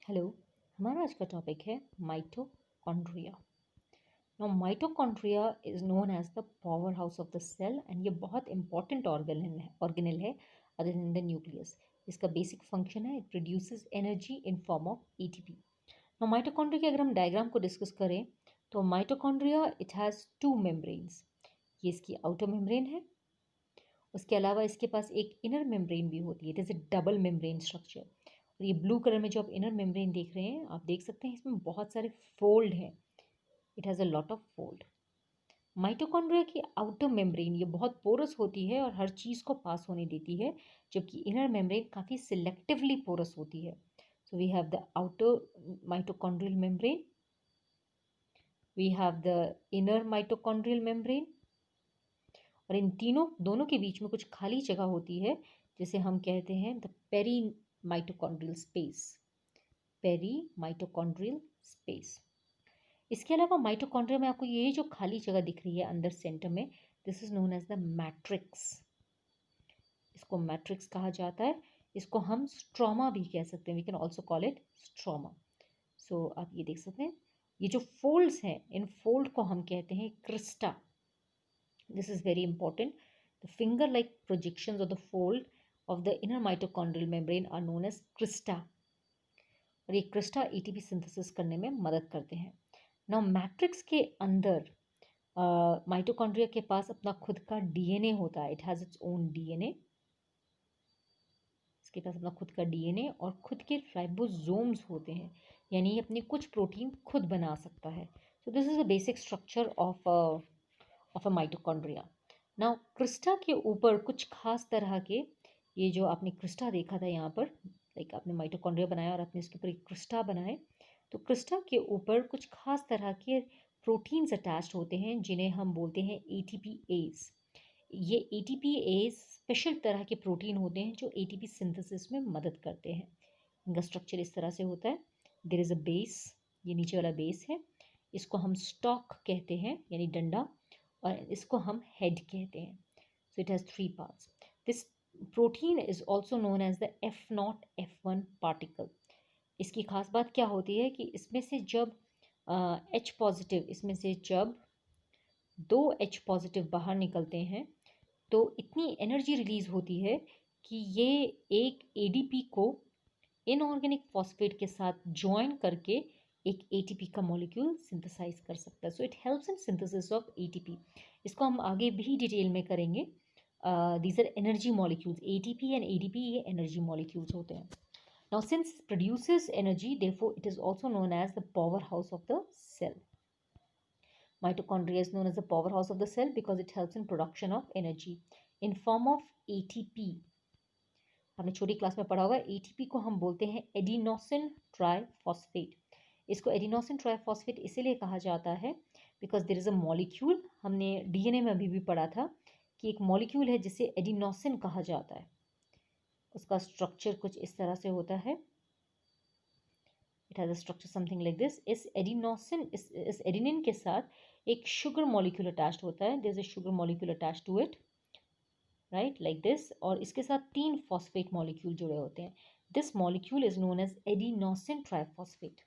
Hello. हमारा आज का टॉपिक है mitochondria. Now mitochondria is known as the powerhouse of the cell and ये बहुत इंपॉर्टेंट ऑर्गेनल है अदर देन द न्यूक्लियस। इसका बेसिक फंक्शन है, it produces energy in form of ATP. Now mitochondria के अगर हम diagram को discuss करें तो mitochondria it has two membranes. ये इसकी आउटर मेम्ब्रेन है, उसके अलावा इसके पास एक इनर मेम्ब्रेन भी होती है। It is A double membrane structure. और ये ब्लू कलर में जो आप इनर मेम्ब्रेन देख रहे हैं, आप देख सकते हैं इसमें बहुत सारे फोल्ड हैं। It has a lot of fold. Mitochondria की आउटर मेम्ब्रेन ये बहुत पोरस होती है और हर चीज़ को पास होने देती है, जबकि इनर मेम्ब्रेन काफ़ी सिलेक्टिवली पोरस होती है। So we have the outer mitochondrial membrane, we have the inner mitochondrial membrane, और इन तीनों दोनों के बीच में कुछ खाली जगह होती है जिसे हम कहते हैं the peri mitochondrial space. Peri mitochondrial space. इसके अलावा माइटोकॉन्ड्रिया में आपको ये जो खाली जगह दिख रही है अंदर सेंटर में, this is known as the matrix. इसको मैट्रिक्स कहा जाता है। इसको हम स्ट्रोमा भी कह सकते हैं, we can also call it stroma. So आप ये देख सकते हैं, ये जो फोल्ड्स हैं इन फोल्ड को हम कहते हैं Crysta. This is very important. The finger-like projections of the fold of the inner mitochondrial membrane are known as crista. और ये क्रिस्टा एटीपी सिंथेसिस करने में मदद करते हैं। नाउ मैट्रिक्स के अंदर माइटोकॉन्ड्रिया के पास अपना खुद का डीएनए होता है। It has its own DNA. इसके पास अपना खुद का डीएनए और खुद के राइबोसोम्स होते हैं, यानी ये अपने कुछ प्रोटीन खुद बना सकता है। So this is the basic structure of a mitochondria. Now Crysta के ऊपर कुछ खास तरह के, ये जो आपने क्रिस्टा देखा था यहाँ पर, लाइक आपने माइटोकॉन्ड्रिया बनाया और आपने इसके ऊपर एक क्रिस्टा बनाए, तो क्रिस्टा के ऊपर कुछ खास तरह के प्रोटीन्स अटैच्ड होते हैं जिन्हें हम बोलते हैं एटीपीएज। ये एटीपीएज स्पेशल तरह के प्रोटीन होते हैं जो एटीपी सिंथेसिस में मदद करते हैं। इनका स्ट्रक्चर इस तरह से होता है। देयर इज़ अ बेस, ये नीचे वाला बेस है, इसको हम स्टॉक कहते हैं यानी डंडा, और इसको हम हेड कहते हैं। So it has three parts. This protein is also known as the F0F1 particle. इसकी खास बात क्या होती है कि इसमें से जब H पॉजिटिव, इसमें से जब दो H पॉजिटिव बाहर निकलते हैं तो इतनी एनर्जी रिलीज होती है कि ये एक एडीपी को इनऑर्गेनिक फॉस्फेट के साथ ज्वाइन करके एक एटीपी का मॉलिक्यूल सिंथेसाइज कर सकता है। So it helps in synthesis of ATP. इसको हम आगे भी डिटेल में करेंगे। These are energy molecules. ATP and ADP ये एनर्जी मॉलिक्यूल्स होते हैं। Now since produces energy, therefore it is also known as the powerhouse of the cell. Mitochondria is known as the powerhouse of the cell because it helps in production of energy in form of ATP. हमने छोटी class में पढ़ा होगा, ATP को हम बोलते हैं adenosine triphosphate. इसको एडिनोसिन ट्राइफॉस्फेट इसीलिए कहा जाता है because there is a molecule, हमने डीएनए में अभी भी पढ़ा था कि एक मॉलिक्यूल है जिसे एडिनोसिन कहा जाता है। उसका स्ट्रक्चर कुछ इस तरह से होता है। It has a structure something like this. इस एडिनिन के साथ एक शुगर मॉलिक्यूल अटैच्ड होता है। There is a sugar molecule attached to it, right, like this. और इसके साथ तीन फॉस्फेट मॉलिक्यूल जुड़े होते हैं। This molecule is known as adenosine triphosphate.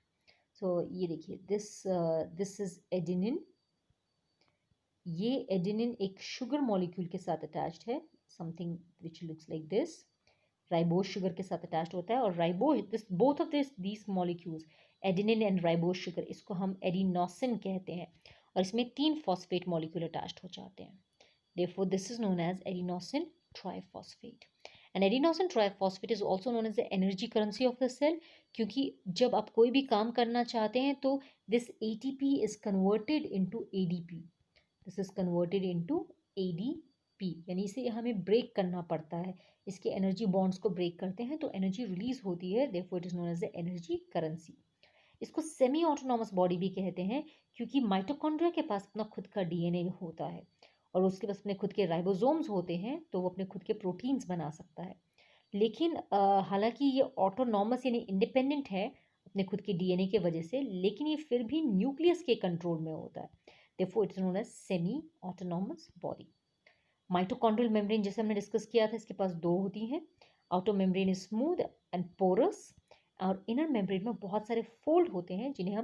So ये देखिए, दिस इज एडिनिन। ये एडिनिन एक शुगर मॉलिक्यूल के साथ अटैच्ड है, something which looks like this. Ribose sugar के साथ अटैच्ड होता है, और ribose, this both of these molecules, adenine and ribose sugar, इसको हम एडिनोसिन कहते हैं, और इसमें तीन फॉस्फेट मॉलिक्यूल अटैच्ड हो जाते हैं। Therefore, this is known as adenosine triphosphate. And adenosine triphosphate is also known as the energy currency of the cell, क्योंकि जब आप कोई भी काम करना चाहते हैं तो this ATP is converted into ADP. This is converted into ADP, यानी इसे हमें ब्रेक करना पड़ता है। इसके एनर्जी बॉन्ड्स को ब्रेक करते हैं तो एनर्जी रिलीज होती है। Therefore, it is known as the energy currency. इसको सेमी ऑटोनॉमस बॉडी भी कहते हैं क्योंकि माइटोकॉन्ड्रिया के पास अपना खुद का डीएनए होता है और उसके पास अपने खुद के राइबोसोम्स होते हैं, तो वो अपने खुद के प्रोटीन्स बना सकता है। लेकिन हालांकि ये ऑटोनॉमस यानी इंडिपेंडेंट है अपने खुद के डीएनए के वजह से, लेकिन ये फिर भी न्यूक्लियस के कंट्रोल में होता है। Therefore it's known as semi autonomous body. Mitochondrial membrane जैसे हमने डिस्कस किया था, इसके पास दो होती हैं। Outer membrane is smooth and porous और इनर मेम्ब्रेन में बहुत सारे फोल्ड होते हैं जिन्हें हम